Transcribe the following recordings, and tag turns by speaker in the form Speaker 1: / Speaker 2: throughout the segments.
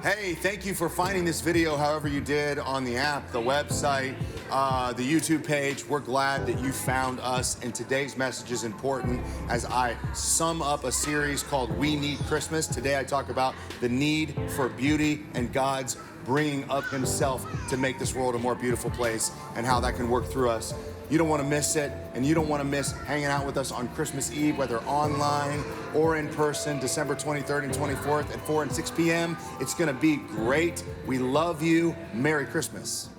Speaker 1: Hey, thank you for finding this video however you did on the app, the website, the YouTube page. We're glad that you found us, and today's message is important as I sum up a series called We Need Christmas. Today I talk about the need for beauty and God's bringing of himself to make this world a more beautiful place and how that can work through us. You don't want to miss it, and you don't want to miss hanging out with us on Christmas Eve, whether online or in person, December 23rd and 24th at 4 and 6 p.m. It's going to be great. We love you. Merry Christmas.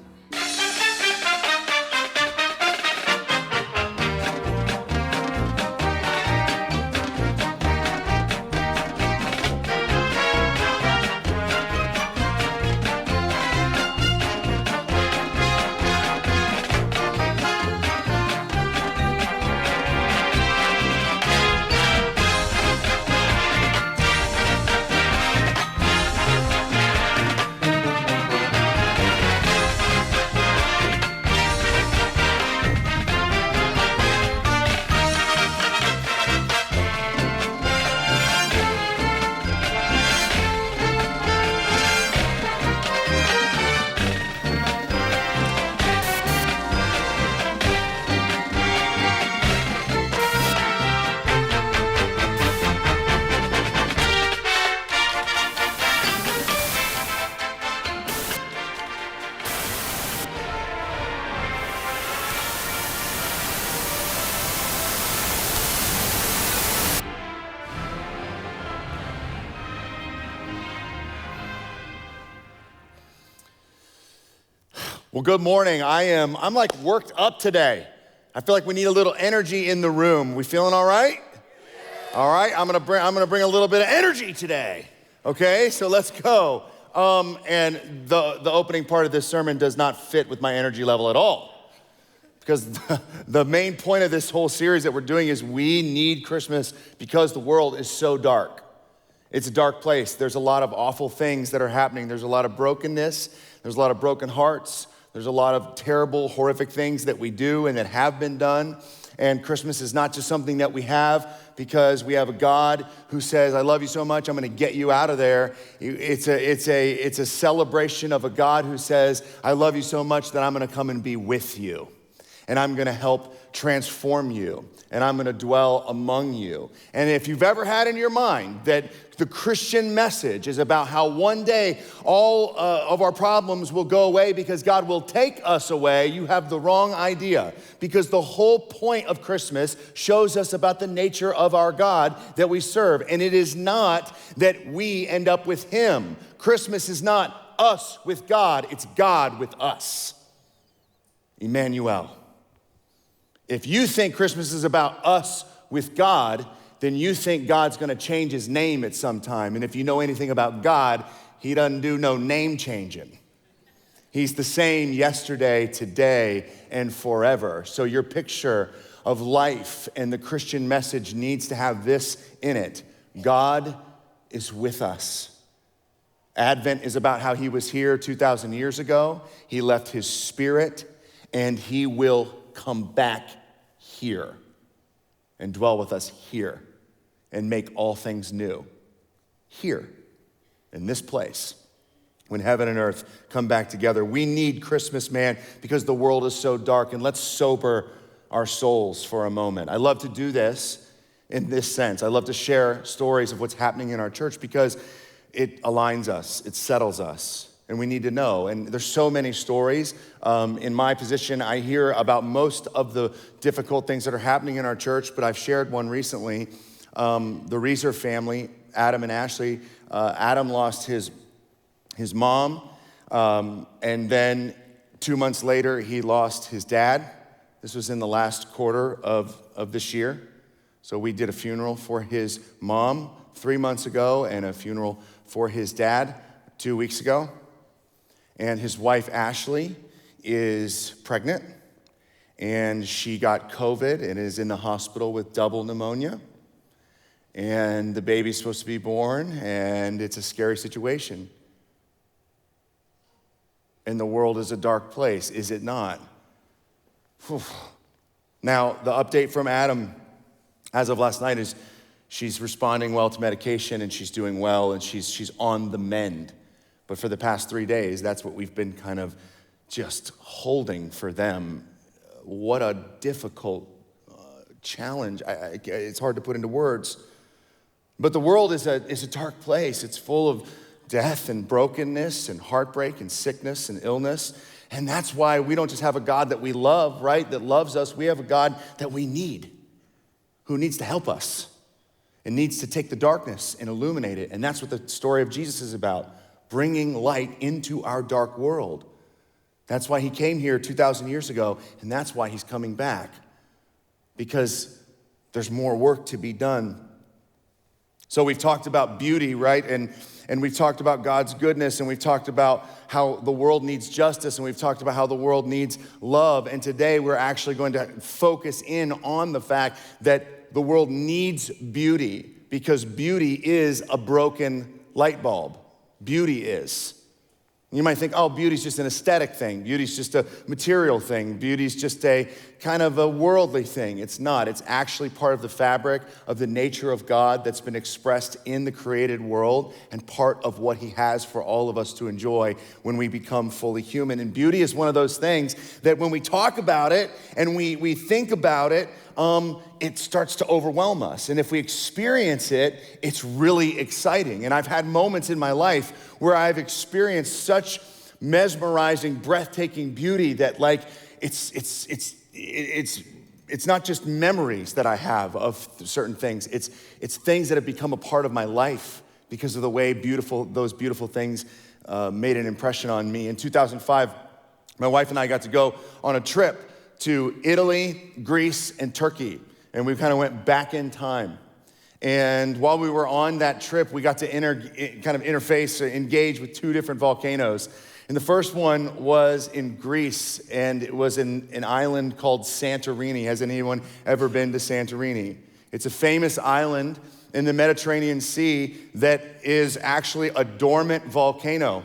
Speaker 1: Well, good morning. I'm like worked up today. I feel like we need a little energy in the room. We feeling all right? Yeah. All right, I'm gonna bring a little bit of energy today. Okay, so let's go. And the opening part of this sermon does not fit with my energy level at all. Because the main point of this whole series that we're doing is we need Christmas because the world is so dark. It's a dark place. There's a lot of awful things that are happening. There's a lot of brokenness. There's a lot of broken hearts. There's a lot of terrible, horrific things that we do and that have been done. And Christmas is not just something that we have because we have a God who says, I love you so much, I'm gonna get you out of there. It's a celebration of a God who says, I love you so much that I'm gonna come and be with you. And I'm gonna help transform you. And I'm gonna dwell among you. And if you've ever had in your mind that the Christian message is about how one day all of our problems will go away because God will take us away, you have the wrong idea. Because the whole point of Christmas shows us about the nature of our God that we serve. And it is not that we end up with him. Christmas is not us with God, it's God with us. Emmanuel. If you think Christmas is about us with God, then you think God's gonna change his name at some time. And if you know anything about God, he doesn't do no name changing. He's the same yesterday, today, and forever. So your picture of life and the Christian message needs to have this in it. God is with us. Advent is about how he was here 2,000 years ago. He left his spirit, and he will come back here and dwell with us here and make all things new. Here, in this place, when heaven and earth come back together. We need Christmas, man, because the world is so dark, and let's sober our souls for a moment. I love to do this in this sense. I love to share stories of what's happening in our church because it aligns us, it settles us. And we need to know. And there's so many stories. In my position, I hear about most of the difficult things that are happening in our church, but I've shared one recently. The Reeser family, Adam and Ashley. Adam lost his mom, and then 2 months later, he lost his dad. This was in the last quarter of this year. So we did a funeral for his mom 3 months ago and a funeral for his dad 2 weeks ago. And his wife, Ashley, is pregnant, and she got COVID and is in the hospital with double pneumonia. And the baby's supposed to be born, and it's a scary situation. And the world is a dark place, is it not? Whew. Now, the update from Adam as of last night is she's responding well to medication, and she's doing well, and she's on the mend. But for the past 3 days, that's what we've been kind of just holding for them. What a difficult challenge. It's hard to put into words. But the world is a dark place. It's full of death and brokenness and heartbreak and sickness and illness. And that's why we don't just have a God that we love, right, that loves us. We have a God that we need, who needs to help us and needs to take the darkness and illuminate it. And that's what the story of Jesus is about, bringing light into our dark world. That's why he came here 2,000 years ago, and that's why he's coming back, because there's more work to be done. So we've talked about beauty, right? And we've talked about God's goodness, and we've talked about how the world needs justice, and we've talked about how the world needs love. And today we're actually going to focus in on the fact that the world needs beauty, because beauty is a broken light bulb. Beauty is. You might think, oh, beauty's just an aesthetic thing. Beauty's just a material thing. Beauty's just a kind of a worldly thing. It's not. It's actually part of the fabric of the nature of God that's been expressed in the created world and part of what he has for all of us to enjoy when we become fully human. And beauty is one of those things that when we talk about it and we think about it, it starts to overwhelm us. And if we experience it, it's really exciting. And I've had moments in my life where I've experienced such mesmerizing, breathtaking beauty that like it's not just memories that I have of certain things. It's things that have become a part of my life because of the way those beautiful things made an impression on me. In 2005, my wife and I got to go on a trip to Italy, Greece, and Turkey. And we kind of went back in time. And while we were on that trip, we got to engage with two different volcanoes. And the first one was in Greece, and it was in an island called Santorini. Has anyone ever been to Santorini? It's a famous island in the Mediterranean Sea that is actually a dormant volcano.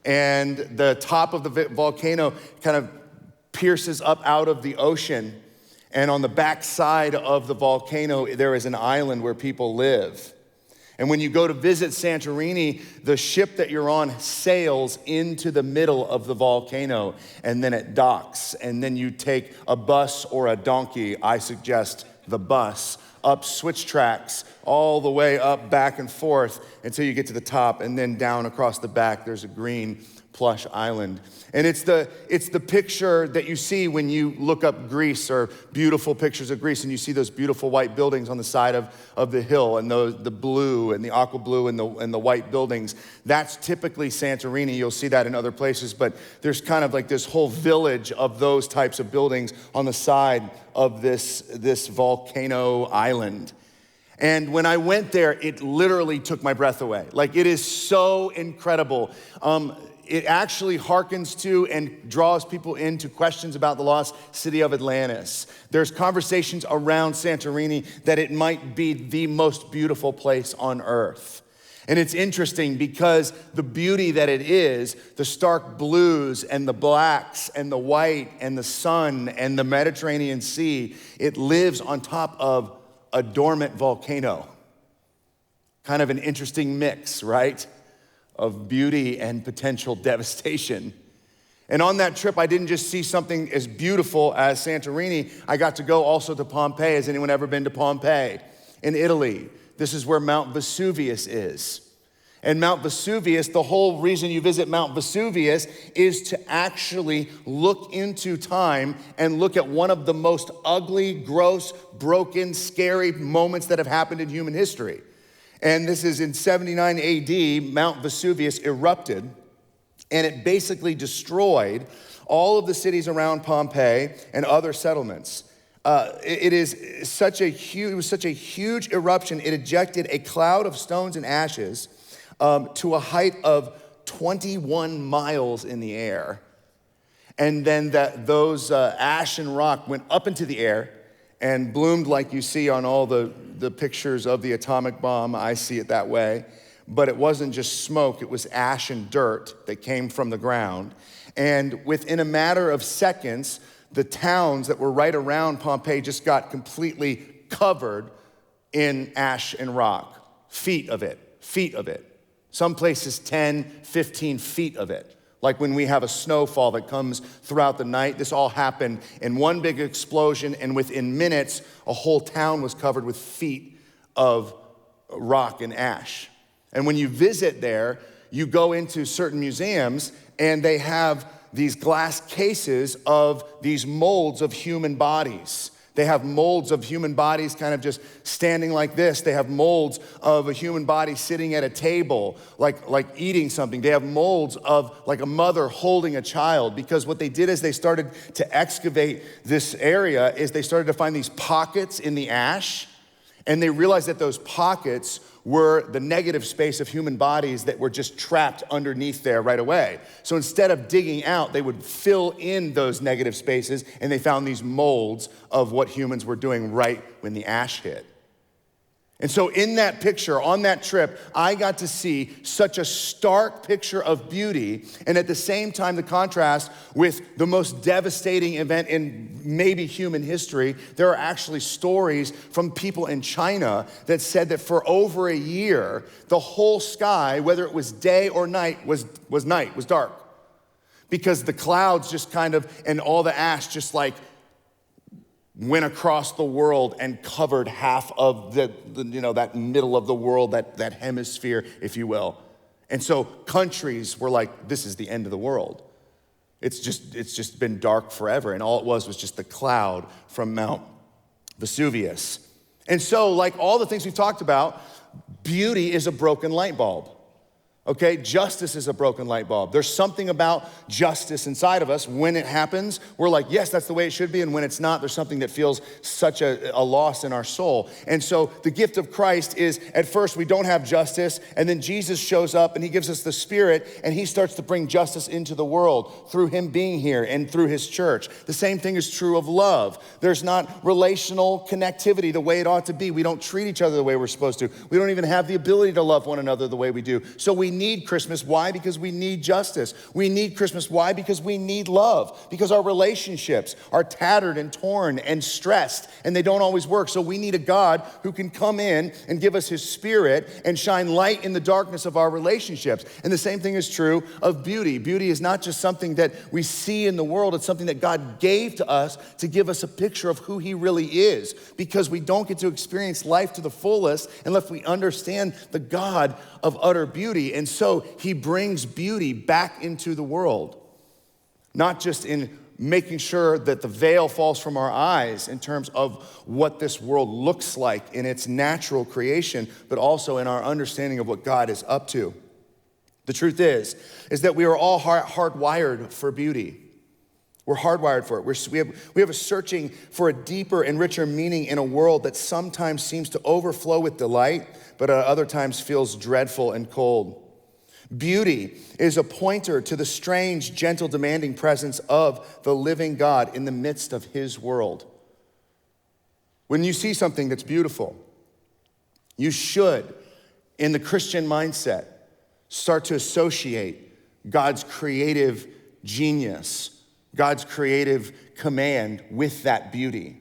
Speaker 1: And the top of the volcano kind of pierces up out of the ocean. And on the back side of the volcano, there is an island where people live. And when you go to visit Santorini, the ship that you're on sails into the middle of the volcano, and then it docks. And then you take a bus or a donkey, I suggest the bus, up switch tracks all the way up, back and forth until you get to the top, and then down across the back, there's a green plush island. And it's the picture that you see when you look up Greece, or beautiful pictures of Greece, and you see those beautiful white buildings on the side of the hill, and the blue and the aqua blue and the white buildings. That's typically Santorini. You'll see that in other places, but there's kind of like this whole village of those types of buildings on the side of this volcano island. And when I went there, it literally took my breath away. Like, it is so incredible. It actually hearkens to and draws people into questions about the lost city of Atlantis. There's conversations around Santorini that it might be the most beautiful place on earth. And it's interesting because the beauty that it is, the stark blues and the blacks and the white and the sun and the Mediterranean Sea, it lives on top of a dormant volcano. Kind of an interesting mix, right? Of beauty and potential devastation. And on that trip, I didn't just see something as beautiful as Santorini. I got to go also to Pompeii. Has anyone ever been to Pompeii? In Italy. This is where Mount Vesuvius is. And Mount Vesuvius, the whole reason you visit Mount Vesuvius is to actually look into time and look at one of the most ugly, gross, broken, scary moments that have happened in human history. And this is in 79 AD, Mount Vesuvius erupted, and it basically destroyed all of the cities around Pompeii and other settlements. It was such a huge eruption. It ejected a cloud of stones and ashes to a height of 21 miles in the air. And then those ash and rock went up into the air and bloomed like you see on all the pictures of the atomic bomb. I see it that way. But it wasn't just smoke, it was ash and dirt that came from the ground. And within a matter of seconds, the towns that were right around Pompeii just got completely covered in ash and rock. Feet of it. Some places 10, 15 feet of it. Like when we have a snowfall that comes throughout the night, this all happened in one big explosion, and within minutes, a whole town was covered with feet of rock and ash. And when you visit there, you go into certain museums, and they have these glass cases of these molds of human bodies. They have molds of human bodies kind of just standing like this. They have molds of a human body sitting at a table, like eating something. They have molds of like a mother holding a child, because what they did is they started to excavate this area is they started to find these pockets in the ash, and they realized that those pockets were the negative space of human bodies that were just trapped underneath there right away. So instead of digging out, they would fill in those negative spaces, and they found these molds of what humans were doing right when the ash hit. And so in that picture, on that trip, I got to see such a stark picture of beauty, and at the same time, the contrast with the most devastating event in maybe human history. There are actually stories from people in China that said that for over a year, the whole sky, whether it was day or night, was dark. Because the clouds just kind of, and all the ash just like went across the world and covered half of the that middle of the world, that hemisphere, if you will. And so countries were like, this is the end of the world. It's just been dark forever. And all it was just the cloud from Mount Vesuvius. And so, like all the things we've talked about, beauty is a broken light bulb. Okay, justice is a broken light bulb. There's something about justice inside of us. When it happens, we're like, yes, that's the way it should be. And when it's not, there's something that feels such a loss in our soul. And so the gift of Christ is, at first, we don't have justice. And then Jesus shows up and he gives us the Spirit, and he starts to bring justice into the world through him being here and through his church. The same thing is true of love. There's not relational connectivity the way it ought to be. We don't treat each other the way we're supposed to. We don't even have the ability to love one another the way we do. So we need Christmas. Why? Because we need justice. We need Christmas. Why? Because we need love. Because our relationships are tattered and torn and stressed, and they don't always work. So we need a God who can come in and give us his Spirit and shine light in the darkness of our relationships. And the same thing is true of beauty. Beauty is not just something that we see in the world. It's something that God gave to us to give us a picture of who he really is, because we don't get to experience life to the fullest unless we understand the God of utter beauty. And so he brings beauty back into the world, not just in making sure that the veil falls from our eyes in terms of what this world looks like in its natural creation, but also in our understanding of what God is up to. The truth is that we are all hardwired for beauty. We're hardwired for it. We have a searching for a deeper and richer meaning in a world that sometimes seems to overflow with delight, but at other times feels dreadful and cold. Beauty is a pointer to the strange, gentle, demanding presence of the living God in the midst of his world. When you see something that's beautiful, you should, in the Christian mindset, start to associate God's creative genius, God's creative command with that beauty.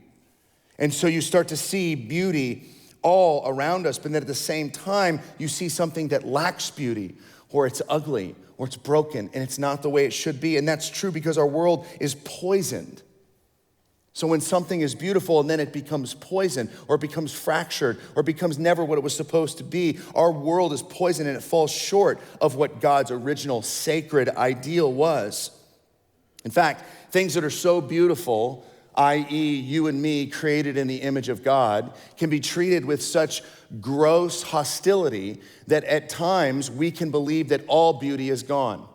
Speaker 1: And so you start to see beauty all around us, but then at the same time, you see something that lacks beauty, or it's ugly, or it's broken, and it's not the way it should be. And that's true because our world is poisoned. So when something is beautiful and then it becomes poison, or it becomes fractured, or becomes never what it was supposed to be, our world is poisoned and it falls short of what God's original sacred ideal was. In fact, things that are so beautiful, i.e. you and me created in the image of God, can be treated with such gross hostility that at times we can believe that all beauty is gone.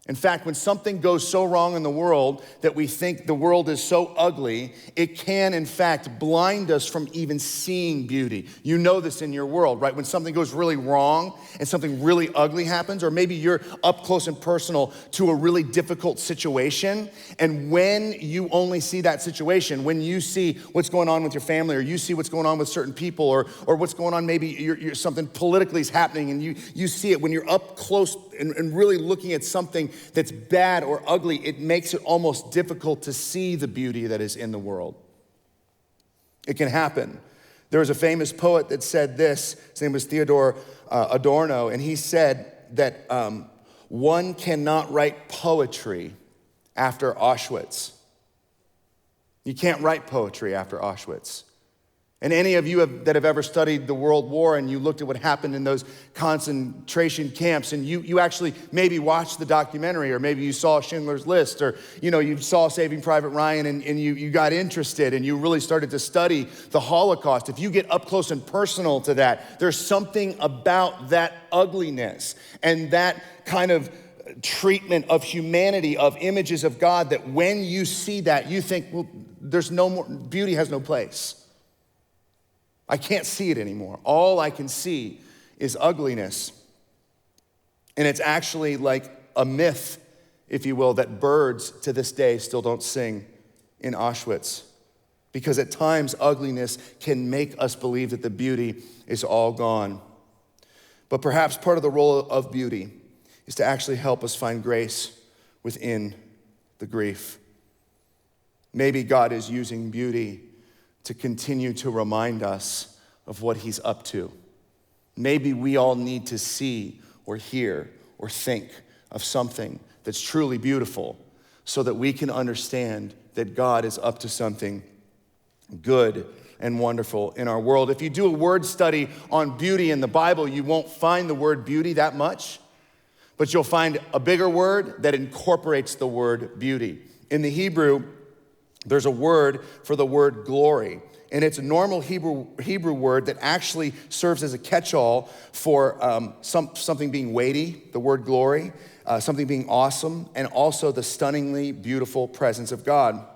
Speaker 1: In fact, when something goes so wrong in the world that we think the world is so ugly, it can, in fact, blind us from even seeing beauty. You know this in your world, right? When something goes really wrong and something really ugly happens, or maybe you're up close and personal to a really difficult situation, and when you only see that situation, when you see what's going on with your family, or you see what's going on with certain people, or what's going on, maybe you're something politically is happening, and you see it, when you're up close and really looking at something that's bad or ugly, it makes it almost difficult to see the beauty that is in the world. It can happen There was a famous poet that said this. His name was Theodore Adorno, and he said that one cannot write poetry after Auschwitz. You can't write poetry after Auschwitz. And any of you that have ever studied the World War and you looked at what happened in those concentration camps, and you actually maybe watched the documentary, or maybe you saw Schindler's List, or you saw Saving Private Ryan, and you got interested and you really started to study the Holocaust. If you get up close and personal to that, there's something about that ugliness and that kind of treatment of humanity, of images of God, that when you see that, you think, well, there's no more, beauty has no place. I can't see it anymore. All I can see is ugliness. And it's actually like a myth, if you will, that birds to this day still don't sing in Auschwitz. Because at times, ugliness can make us believe that the beauty is all gone. But perhaps part of the role of beauty is to actually help us find grace within the grief. Maybe God is using beauty to continue to remind us of what he's up to. Maybe we all need to see or hear or think of something that's truly beautiful so that we can understand that God is up to something good and wonderful in our world. If you do a word study on beauty in the Bible, you won't find the word beauty that much, but you'll find a bigger word that incorporates the word beauty. In the Hebrew, there's a word for the word glory, and it's a normal Hebrew word that actually serves as a catch-all for something being weighty, the word glory, something being awesome, and also the stunningly beautiful presence of God.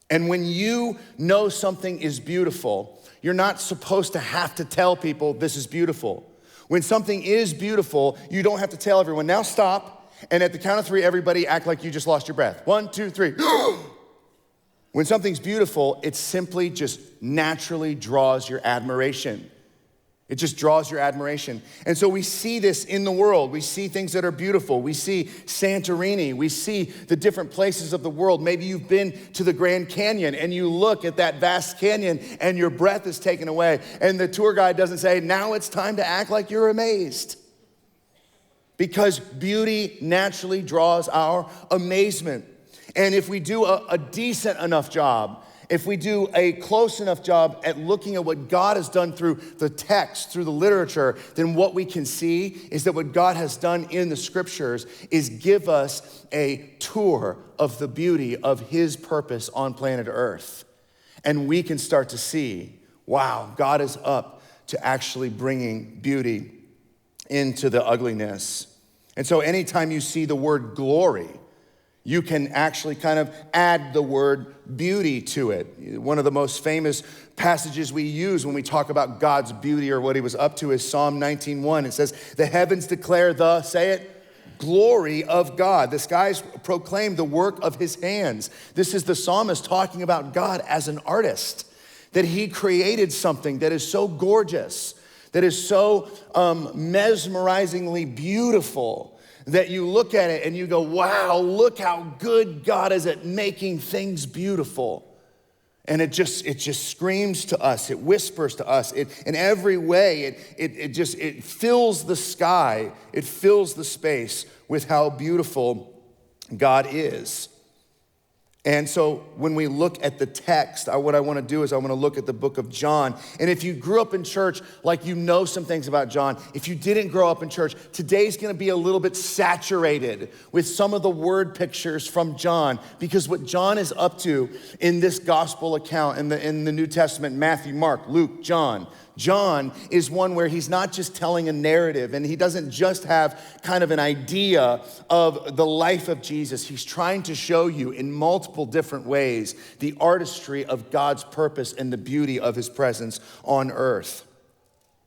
Speaker 1: And when you know something is beautiful, you're not supposed to have to tell people this is beautiful. When something is beautiful, you don't have to tell everyone, now stop, and at the count of 3, everybody act like you just lost your breath. 1, 2, 3. When something's beautiful, it simply just naturally draws your admiration. It just draws your admiration. And so we see this in the world. We see things that are beautiful. We see Santorini. We see the different places of the world. Maybe you've been to the Grand Canyon and you look at that vast canyon and your breath is taken away. And the tour guide doesn't say, now it's time to act like you're amazed. Because beauty naturally draws our amazement. And if we do a decent enough job, if we do a close enough job at looking at what God has done through the text, through the literature, then what we can see is that what God has done in the scriptures is give us a tour of the beauty of his purpose on planet Earth. And we can start to see, wow, God is up to actually bringing beauty into the ugliness. And so anytime you see the word glory, you can actually kind of add the word beauty to it. One of the most famous passages we use when we talk about God's beauty or what he was up to is Psalm 19:1. It says, the heavens declare the, say it, glory of God. The skies proclaim the work of his hands. This is the psalmist talking about God as an artist, that he created something that is so gorgeous, that is so mesmerizingly beautiful, that you look at it and you go, wow, look how good God is at making things beautiful. And it just screams to us, it whispers to us, in every way, it fills the sky, it fills the space with how beautiful God is. And so when we look at the text, what I want to do is I want to look at the book of John. And if you grew up in church, like you know some things about John. If you didn't grow up in church, today's going to be a little bit saturated with some of the word pictures from John, because what John is up to in this gospel account in the New Testament, Matthew, Mark, Luke, John is one where he's not just telling a narrative, and he doesn't just have kind of an idea of the life of Jesus. He's trying to show you in multiple different ways the artistry of God's purpose and the beauty of his presence on earth.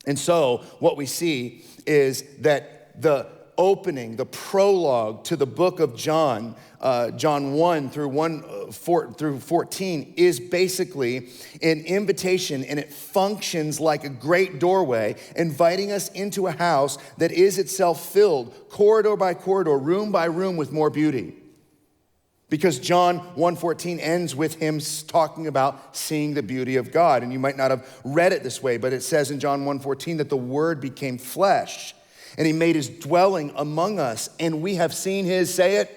Speaker 1: And so what we see is that the opening, the prologue to the book of John, John 1 through 14, is basically an invitation, and it functions like a great doorway, inviting us into a house that is itself filled, corridor by corridor, room by room, with more beauty. Because John 1:14 ends with him talking about seeing the beauty of God. And you might not have read it this way, but it says in John 1:14 that the Word became flesh and he made his dwelling among us. And we have seen his, say it,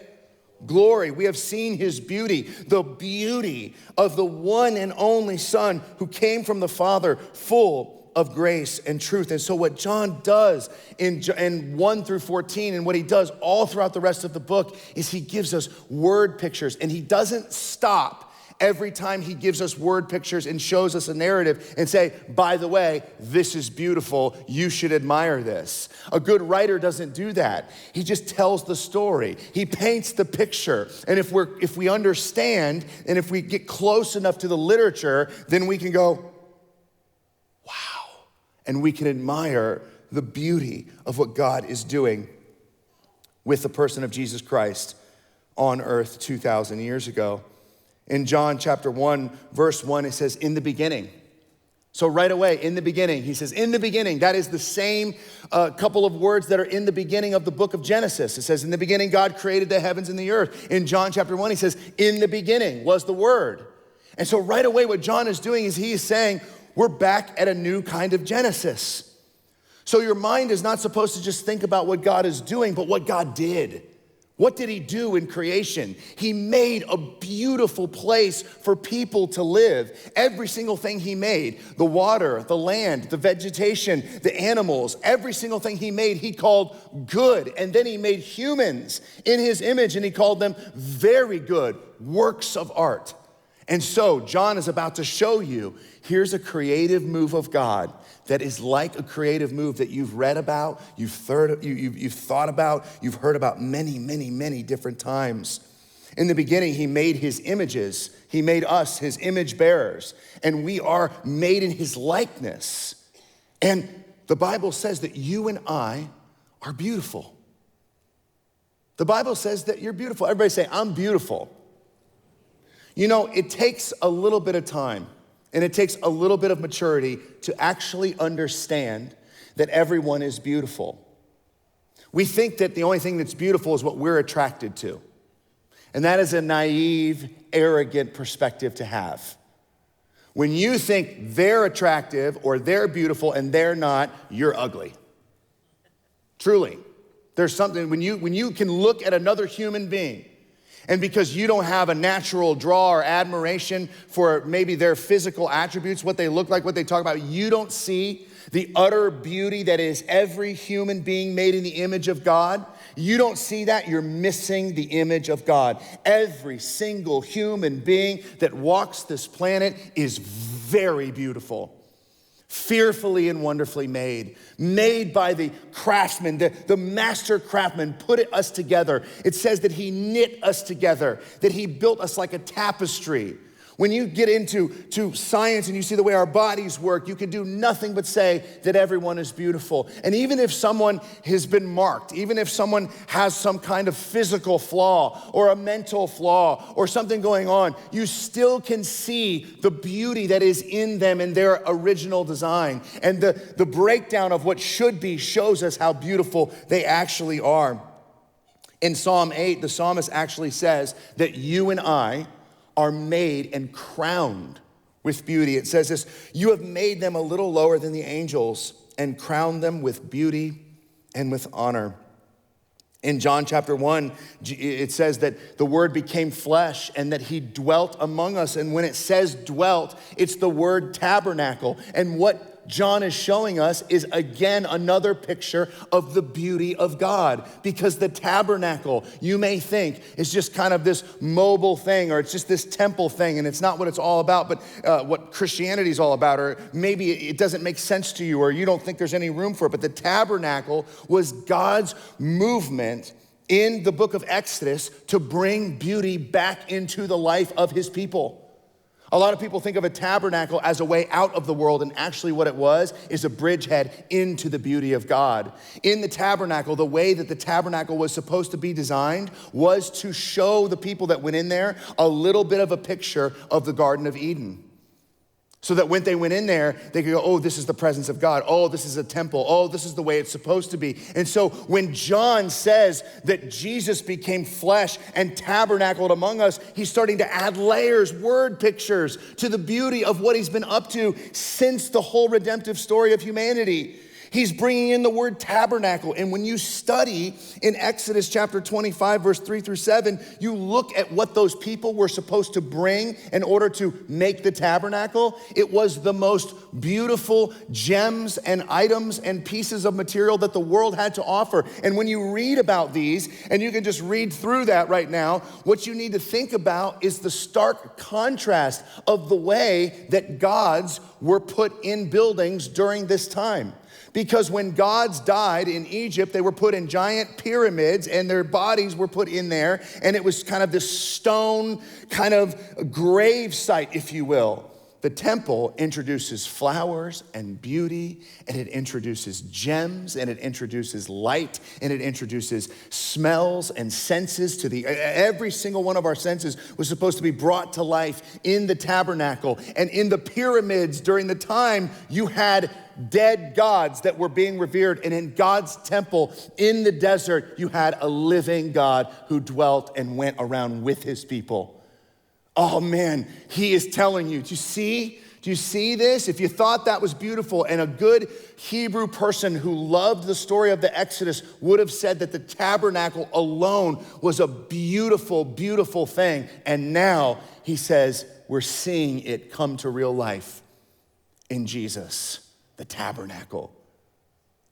Speaker 1: glory. We have seen his beauty, the beauty of the one and only Son who came from the Father, full of grace and truth. And so what John does in 1 through 14 and what he does all throughout the rest of the book is he gives us word pictures, and he doesn't stop every time he gives us word pictures and shows us a narrative and say, by the way, this is beautiful, you should admire this. A good writer doesn't do that. He just tells the story. He paints the picture. And if we understand and if we get close enough to the literature, then we can go, wow. And we can admire the beauty of what God is doing with the person of Jesus Christ on earth 2,000 years ago. In John chapter 1, verse 1, it says, in the beginning. So right away, in the beginning, he says, in the beginning. That is the same couple of words that are in the beginning of the book of Genesis. It says, in the beginning, God created the heavens and the earth. In John chapter 1, he says, in the beginning was the Word. And so right away, what John is doing is he is saying, we're back at a new kind of Genesis. So your mind is not supposed to just think about what God is doing, but what God did. What did he do in creation? He made a beautiful place for people to live. Every single thing he made, the water, the land, the vegetation, the animals, every single thing he made, he called good. And then he made humans in his image, and he called them very good, works of art. And so John is about to show you, here's a creative move of God that is like a creative move that you've read about, you've thought about, you've heard about many, many, many different times. In the beginning, he made his images. He made us his image bearers, and we are made in his likeness. And the Bible says that you and I are beautiful. The Bible says that you're beautiful. Everybody say, I'm beautiful. You know, it takes a little bit of time and it takes a little bit of maturity to actually understand that everyone is beautiful. We think that the only thing that's beautiful is what we're attracted to. And that is a naive, arrogant perspective to have. When you think they're attractive or they're beautiful and they're not, you're ugly. Truly. There's something, when you can look at another human being, and because you don't have a natural draw or admiration for maybe their physical attributes, what they look like, what they talk about, you don't see the utter beauty that is every human being made in the image of God. You don't see that, you're missing the image of God. Every single human being that walks this planet is very beautiful. Fearfully and wonderfully made by the craftsman, the master craftsman put us together. It says that he knit us together, that he built us like a tapestry. When you get into science and you see the way our bodies work, you can do nothing but say that everyone is beautiful. And even if someone has been marked, even if someone has some kind of physical flaw or a mental flaw or something going on, you still can see the beauty that is in them in their original design. And the breakdown of what should be shows us how beautiful they actually are. In Psalm 8, the psalmist actually says that you and I are made and crowned with beauty. It says this, you have made them a little lower than the angels and crowned them with beauty and with honor. In John chapter 1, it says that the Word became flesh and that he dwelt among us. And when it says dwelt, it's the word tabernacle. And what John is showing us is again another picture of the beauty of God, because the tabernacle, you may think, is just kind of this mobile thing, or it's just this temple thing, and it's not what it's all about, but what Christianity is all about, or maybe it doesn't make sense to you, or you don't think there's any room for it. But the tabernacle was God's movement in the book of Exodus to bring beauty back into the life of his people. A lot of people think of a tabernacle as a way out of the world, and actually what it was is a bridgehead into the beauty of God. In the tabernacle, the way that the tabernacle was supposed to be designed was to show the people that went in there a little bit of a picture of the Garden of Eden. So that when they went in there, they could go, oh, this is the presence of God. Oh, this is a temple. Oh, this is the way it's supposed to be. And so when John says that Jesus became flesh and tabernacled among us, he's starting to add layers, word pictures to the beauty of what he's been up to since the whole redemptive story of humanity. He's bringing in the word tabernacle. And when you study in Exodus chapter 25, verse 3-7, you look at what those people were supposed to bring in order to make the tabernacle. It was the most beautiful gems and items and pieces of material that the world had to offer. And when you read about these, and you can just read through that right now, what you need to think about is the stark contrast of the way that gods were put in buildings during this time. Because when gods died in Egypt, they were put in giant pyramids and their bodies were put in there. And it was kind of this stone kind of grave site, if you will. The temple introduces flowers and beauty, and it introduces gems, and it introduces light, and it introduces smells and senses to every single one of our senses was supposed to be brought to life in the tabernacle. And in the pyramids during the time, you had dead gods that were being revered. And in God's temple in the desert, you had a living God who dwelt and went around with his people. Oh man, he is telling you, do you see this? If you thought that was beautiful, and a good Hebrew person who loved the story of the Exodus would have said that the tabernacle alone was a beautiful, beautiful thing. And now he says, we're seeing it come to real life in Jesus. The tabernacle.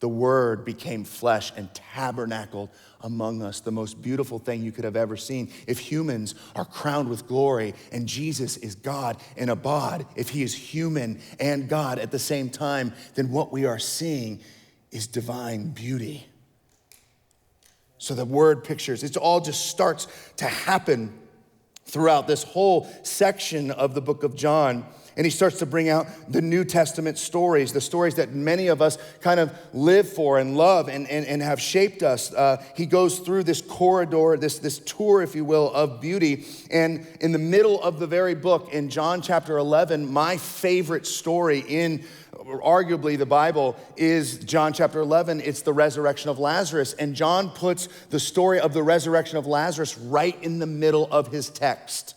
Speaker 1: The Word became flesh and tabernacled among us, the most beautiful thing you could have ever seen. If humans are crowned with glory and Jesus is God in a bod, if he is human and God at the same time, then what we are seeing is divine beauty. So the word pictures, it all just starts to happen throughout this whole section of the book of John. And he starts to bring out the New Testament stories, the stories that many of us kind of live for and love and have shaped us. He goes through this corridor, this tour, if you will, of beauty. And in the middle of the very book, in John chapter 11, my favorite story in arguably the Bible is John chapter 11. It's the resurrection of Lazarus. And John puts the story of the resurrection of Lazarus right in the middle of his text.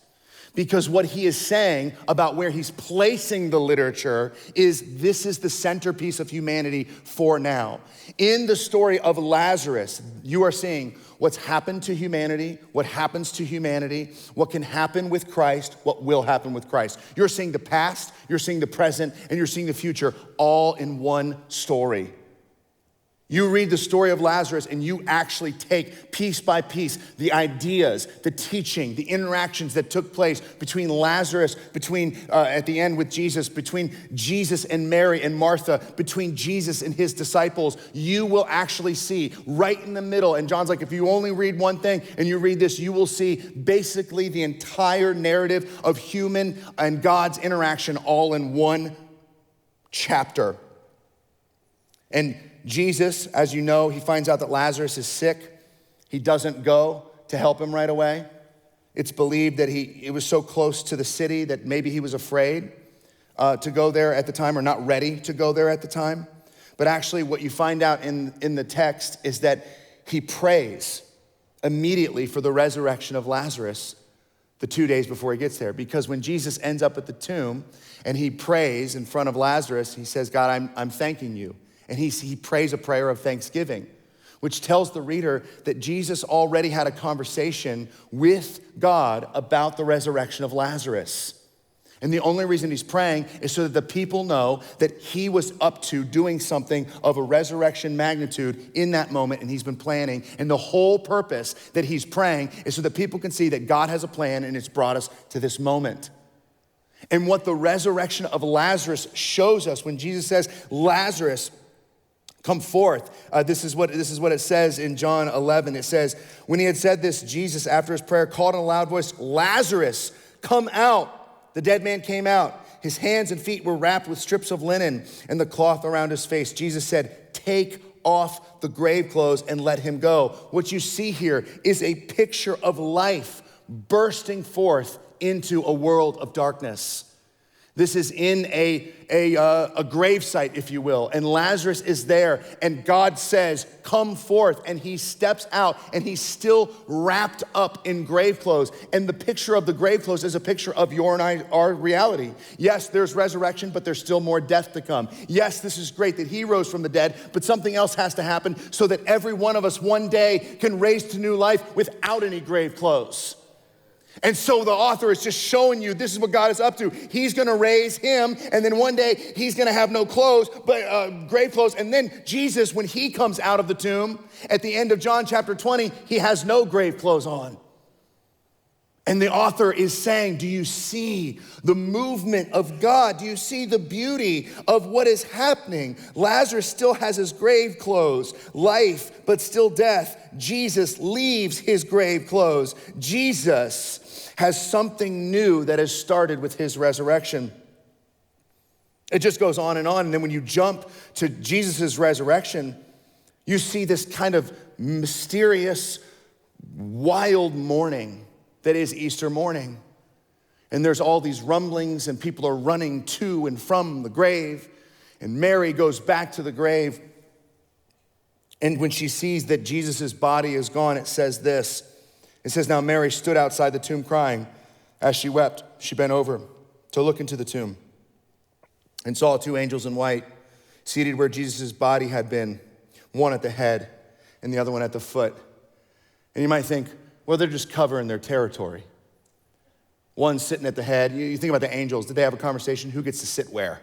Speaker 1: Because what he is saying about where he's placing the literature is this is the centerpiece of humanity for now. In the story of Lazarus, you are seeing what's happened to humanity, what happens to humanity, what can happen with Christ, what will happen with Christ. You're seeing the past, you're seeing the present, and you're seeing the future all in one story. You read the story of Lazarus and you actually take piece by piece the ideas, the teaching, the interactions that took place between Lazarus, at the end with Jesus, between Jesus and Mary and Martha, between Jesus and his disciples. You will actually see right in the middle. And John's like, if you only read one thing and you read this, you will see basically the entire narrative of human and God's interaction all in one chapter. And Jesus, as you know, he finds out that Lazarus is sick. He doesn't go to help him right away. It's believed that it was so close to the city that maybe he was afraid to go there at the time, or not ready to go there at the time. But actually what you find out in the text is that he prays immediately for the resurrection of Lazarus the 2 days before he gets there. Because when Jesus ends up at the tomb and he prays in front of Lazarus, he says, God, I'm thanking you. And he prays a prayer of thanksgiving, which tells the reader that Jesus already had a conversation with God about the resurrection of Lazarus. And the only reason he's praying is so that the people know that he was up to doing something of a resurrection magnitude in that moment, and he's been planning. And the whole purpose that he's praying is so that people can see that God has a plan and it's brought us to this moment. And what the resurrection of Lazarus shows us when Jesus says, Lazarus, come forth. This is what it says in John 11. It says, when he had said this, Jesus, after his prayer, called in a loud voice, Lazarus, come out. The dead man came out. His hands and feet were wrapped with strips of linen and the cloth around his face. Jesus said, take off the grave clothes and let him go. What you see here is a picture of life bursting forth into a world of darkness. This is in a grave site, if you will, and Lazarus is there, and God says, come forth, and he steps out, and he's still wrapped up in grave clothes. And the picture of the grave clothes is a picture of your and our reality. Yes, there's resurrection, but there's still more death to come. Yes, this is great that he rose from the dead, but something else has to happen so that every one of us one day can raise to new life without any grave clothes. And so the author is just showing you this is what God is up to. He's going to raise him, and then one day he's going to have no clothes, but grave clothes. And then Jesus, when he comes out of the tomb, at the end of John chapter 20, he has no grave clothes on. And the author is saying, do you see the movement of God? Do you see the beauty of what is happening? Lazarus still has his grave clothes, life, but still death. Jesus leaves his grave clothes. Jesus has something new that has started with his resurrection. It just goes on. And then when you jump to Jesus' resurrection, you see this kind of mysterious, wild morning that is Easter morning. And there's all these rumblings, and people are running to and from the grave. And Mary goes back to the grave. And when she sees that Jesus' body is gone, it says this. It says, now Mary stood outside the tomb crying. As she wept, she bent over to look into the tomb and saw two angels in white seated where Jesus' body had been, one at the head and the other one at the foot. And you might think, well, they're just covering their territory. One's sitting at the head. You think about the angels. Did they have a conversation? Who gets to sit where?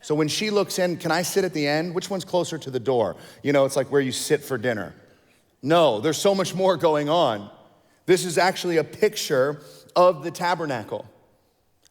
Speaker 1: So when she looks in, can I sit at the end? Which one's closer to the door? You know, it's like where you sit for dinner. No, there's so much more going on. This is actually a picture of the tabernacle.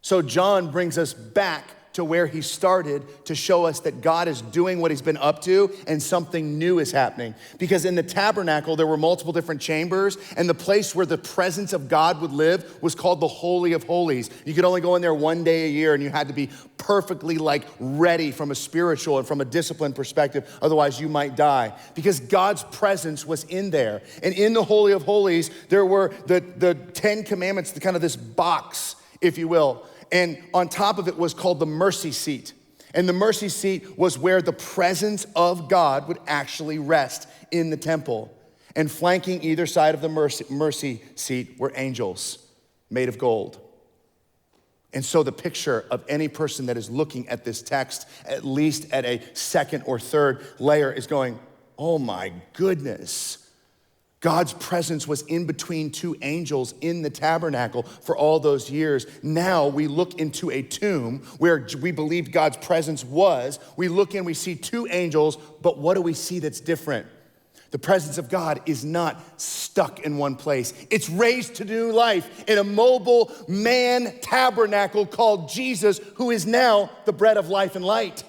Speaker 1: So John brings us back to where he started to show us that God is doing what he's been up to and something new is happening. Because in the tabernacle, there were multiple different chambers, and the place where the presence of God would live was called the Holy of Holies. You could only go in there one day a year, and you had to be perfectly ready from a spiritual and from a discipline perspective. Otherwise, you might die. Because God's presence was in there. And in the Holy of Holies, there were the 10 Commandments, the kind of this box, if you will. And on top of it was called the mercy seat. And the mercy seat was where the presence of God would actually rest in the temple. And flanking either side of the mercy seat were angels made of gold. And so the picture of any person that is looking at this text, at least at a second or third layer, is going, oh my goodness. God's presence was in between two angels in the tabernacle for all those years. Now we look into a tomb where we believed God's presence was. We look in, we see two angels, but what do we see that's different? The presence of God is not stuck in one place. It's raised to new life in a mobile man tabernacle called Jesus, who is now the bread of life and light.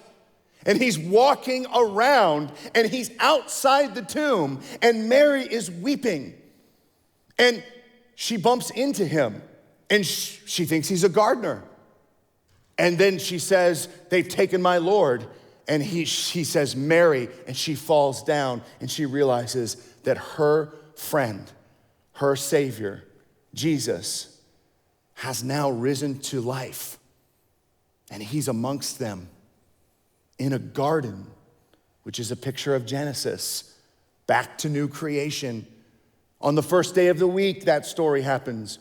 Speaker 1: And he's walking around, and he's outside the tomb, and Mary is weeping. And she bumps into him, and she thinks he's a gardener. And then she says, they've taken my Lord. And she says, Mary, and she falls down, and she realizes that her friend, her Savior, Jesus, has now risen to life, and he's amongst them. In a garden, which is a picture of Genesis, back to new creation. On the first day of the week, that story happens,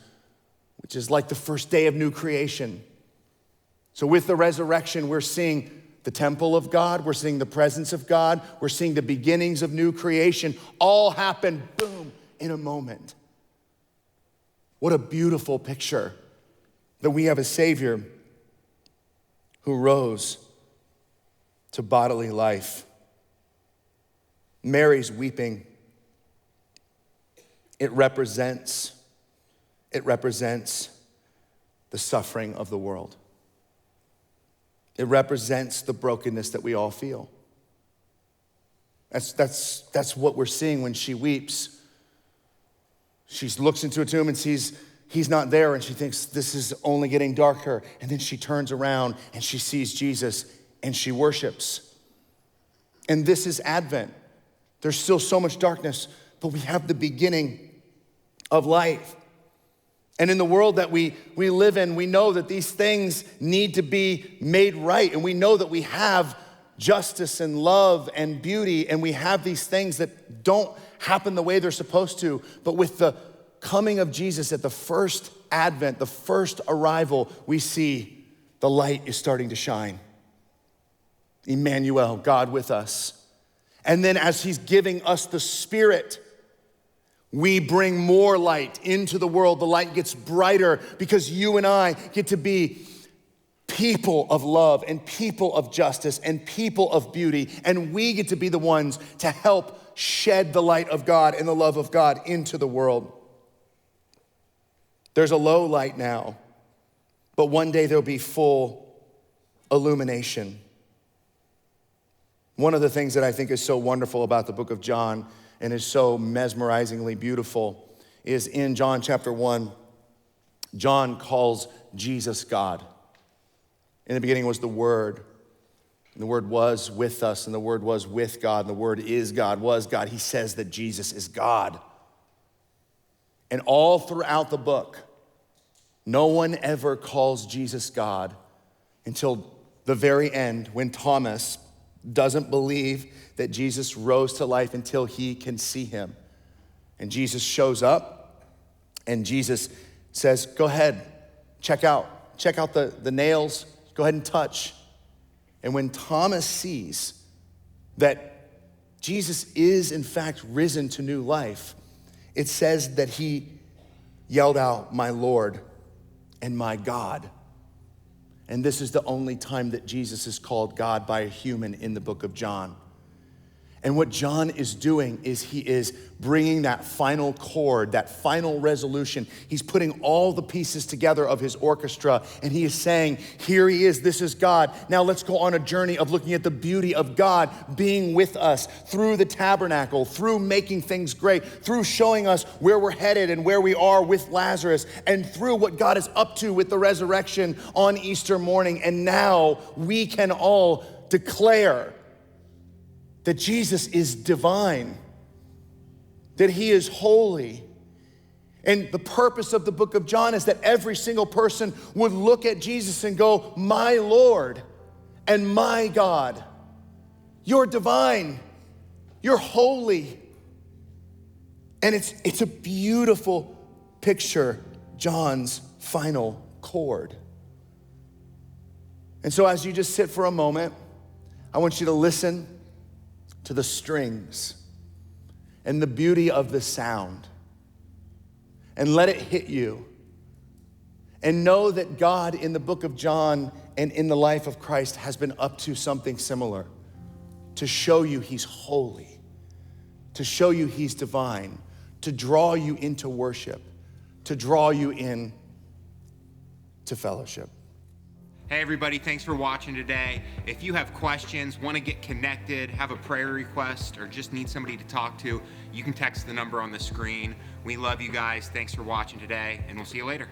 Speaker 1: which is like the first day of new creation. So with the resurrection, we're seeing the temple of God, we're seeing the presence of God, we're seeing the beginnings of new creation all happen, boom, in a moment. What a beautiful picture that we have a Savior who rose to bodily life. Mary's weeping. It represents the suffering of the world. It represents the brokenness that we all feel. That's what we're seeing when she weeps. She looks into a tomb and sees he's not there, and she thinks this is only getting darker. And then she turns around and she sees Jesus, and she worships. And this is Advent. There's still so much darkness, but we have the beginning of life. And in the world that we live in, we know that these things need to be made right. And we know that we have justice and love and beauty, and we have these things that don't happen the way they're supposed to. But with the coming of Jesus at the first advent, the first arrival, we see the light is starting to shine. Emmanuel, God with us. And then as he's giving us the Spirit, we bring more light into the world. The light gets brighter because you and I get to be people of love and people of justice and people of beauty. And we get to be the ones to help shed the light of God and the love of God into the world. There's a low light now, but one day there'll be full illumination. One of the things that I think is so wonderful about the book of John and is so mesmerizingly beautiful is in John chapter 1, John calls Jesus God. In the beginning was the Word, and the Word was with us, and the Word was with God, and the Word is God, was God. He says that Jesus is God. And all throughout the book, no one ever calls Jesus God until the very end when Thomas doesn't believe that Jesus rose to life until he can see him. And Jesus shows up and Jesus says, go ahead, check out the nails, go ahead and touch. And when Thomas sees that Jesus is in fact risen to new life, it says that he yelled out, my Lord and my God. And this is the only time that Jesus is called God by a human in the book of John. And what John is doing is he is bringing that final chord, that final resolution. He's putting all the pieces together of his orchestra, and he is saying, here he is, this is God. Now let's go on a journey of looking at the beauty of God being with us through the tabernacle, through making things great, through showing us where we're headed and where we are with Lazarus, and through what God is up to with the resurrection on Easter morning. And now we can all declare that Jesus is divine, that he is holy. And the purpose of the book of John is that every single person would look at Jesus and go, my Lord and my God, you're divine, you're holy. And it's a beautiful picture, John's final chord. And so as you just sit for a moment, I want you to listen to the strings and the beauty of the sound, and let it hit you. And know that God in the book of John and in the life of Christ has been up to something similar to show you he's holy, to show you he's divine, to draw you into worship, to draw you in to fellowship.
Speaker 2: Hey everybody, thanks for watching today. If you have questions, want to get connected, have a prayer request, or just need somebody to talk to, you can text the number on the screen. We love you guys. Thanks for watching today, and we'll see you later.